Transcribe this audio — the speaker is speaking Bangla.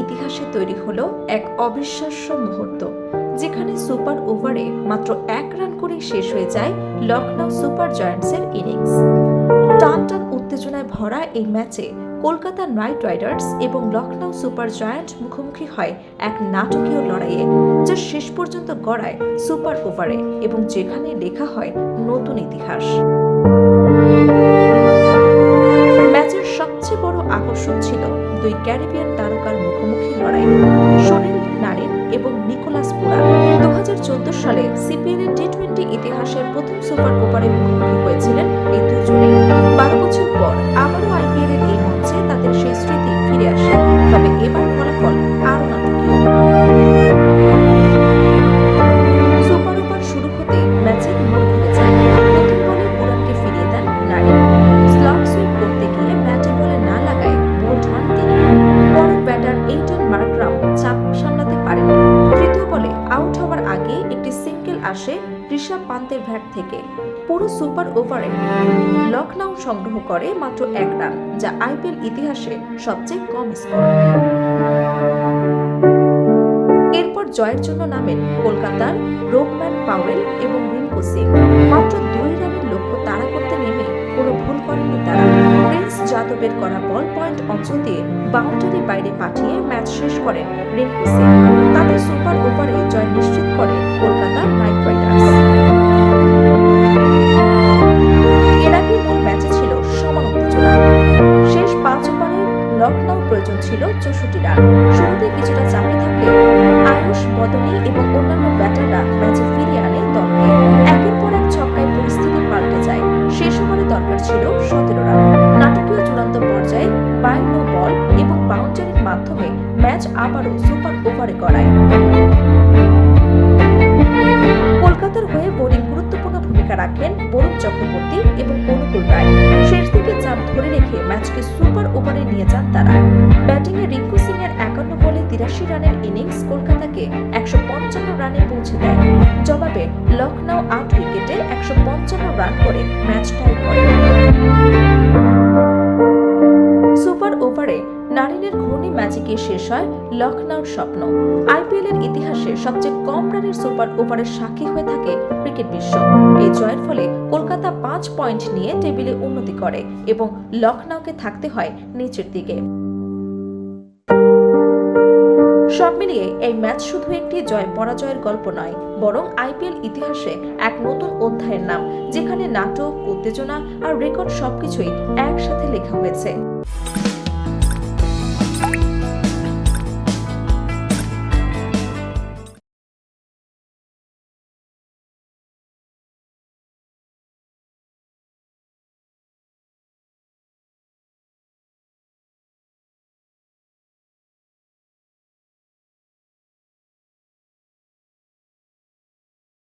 ইতিহাসে তৈরি হলো এক অবিশ্বাস্য মুহূর্ত, যেখানে সুপার ওভারে মাত্র 1 রান করে শেষ হয়ে যায় লখনউ সুপার জায়ান্টসের ইনিংস। টান টান উত্তেজনায় ভরা এই ম্যাচে কলকাতা নাইট রাইডার্স এবং লখনউ সুপার জায়ান্ট মুখোমুখি হয় এক নাটকীয় লড়াইয়ে, যা শেষ পর্যন্ত গড়ায় সুপার ওভারে এবং যেখানে লেখা হয় নতুন ইতিহাস। ম্যাচের সবচেয়ে বড় আকর্ষণ ছিল দুই ক্যারিবিয়ান তারকার মুখোমুখি লড়াই, সুনীল নারিন এবং নিকোলাস পুরান। 2014 সালে সিপিএল এর টি-20 ইতিহাসের প্রথম সুপার ওভারে মুখোমুখি হয়েছিলেন এই দুজনেই। 12 বছর পর আবারও আইপিএল এর এই মঞ্চে তাদের সেই স্মৃতি ফিরে আসে, তবে এবার ফলাফল আরও নাটকীয়। সুপার ওভার শুরু হতে ম্যাচের মোড় ঘুরে যায়। প্রথম বলে পুরানকে ফিরিয়ে দেন নারিন। স্লট সুইপ করতে গিয়ে ব্যাটে বলে না লাগায় বোল্ড হন তিনি। পরের ব্যাটার এইডেন মার্করাম চাপ সামলাতে পারেননি। তৃতীয় বলে আউট হওয়ার আগে একটি সিঙ্গেল আসে ঋষভ পান্তের ব্যাট থেকে। পুরো সুপার ওভারে লখনউ সংগ্রহ করে মাত্র 1 রান, যা আইপিএল ইতিহাসে সবচেয়ে কম স্কোর। এরপর জয়ের জন্য নামেন কলকাতার রোহম্যান পাওয়েল এবং রিঙ্কু সিং। মাত্র 2 রানের লক্ষ্য তাড়া করতে নেমে কোনো ভুল করেননি তারা। প্রিন্স যাদবের করা বল পয়েন্ট অঞ্চল দিয়ে বাউন্ডারি বাইরে পাঠিয়ে ম্যাচ শেষ করেন রিঙ্কু সিং। তাদের সুপার ওভারে জয় নিশ্চিত করে কলকাতা নাইট রাইডার্স। এর আগে মূল ম্যাচে ছিল সমান উত্তেজনা। শেষ 5 ওভারে লখনউ প্রয়োজন ছিল 64 রান। শুরুতে কিছুটা চাপে থাকলে আয়ুষ বদনী এবং অন্যান্য ব্যাটাররা ম্যাচে ফিরিয়ে আনে দলকে। একের পর এক ছক্কায় পরিস্থিতি পাল্টে যায়। শেষ ওভারে দরকার ছিল 17 রান। নাটকীয় চূড়ান্ত পর্যায়ে বাই নো বল এবং বাউন্ডারির মাধ্যমে ম্যাচ আবারও সুপার ওভারে গড়ায়। কলকাতার হয়ে বোলিং গুরুত্বপূর্ণ ভূমিকা রাখেন বরুণ চক্রবর্তী এবং অনুকূল রায়। শেষ দিকে চাপ ধরে রেখে ম্যাচকে সুপার ওভারে নিয়ে যান তারা। ব্যাটিংয়ে রিঙ্কু সিং এর 51 বলে 83 রানের ইনিংস কলকাতাকে 155 রানে পৌঁছে দেয়। জবাবে লখনউ 8 উইকেটে 155 রান করে ম্যাচ টাই করে। সুপার ওভারে নারিনের ঘূর্ণি ম্যাজিকে শেষ হয় লখনউর স্বপ্ন। আইপিএল এর ইতিহাসে সবচেয়ে কম রানের সুপার ওভারের সাক্ষী হয়ে থাকে ক্রিকেট বিশ্ব। এই জয়ের ফলে কলকাতা 5 পয়েন্ট নিয়ে টেবিলে উন্নতি করে এবং লখনউকে থাকতে হয় নিচের দিকে। সব মিলিয়ে এই ম্যাচ শুধু একটি জয় পরাজয়ের গল্প নয়, বরং আইপিএল ইতিহাসে এক নতুন অধ্যায়ের নাম, যেখানে নাটক, উত্তেজনা আর রেকর্ড সবকিছুই একসাথে লেখা হয়েছে।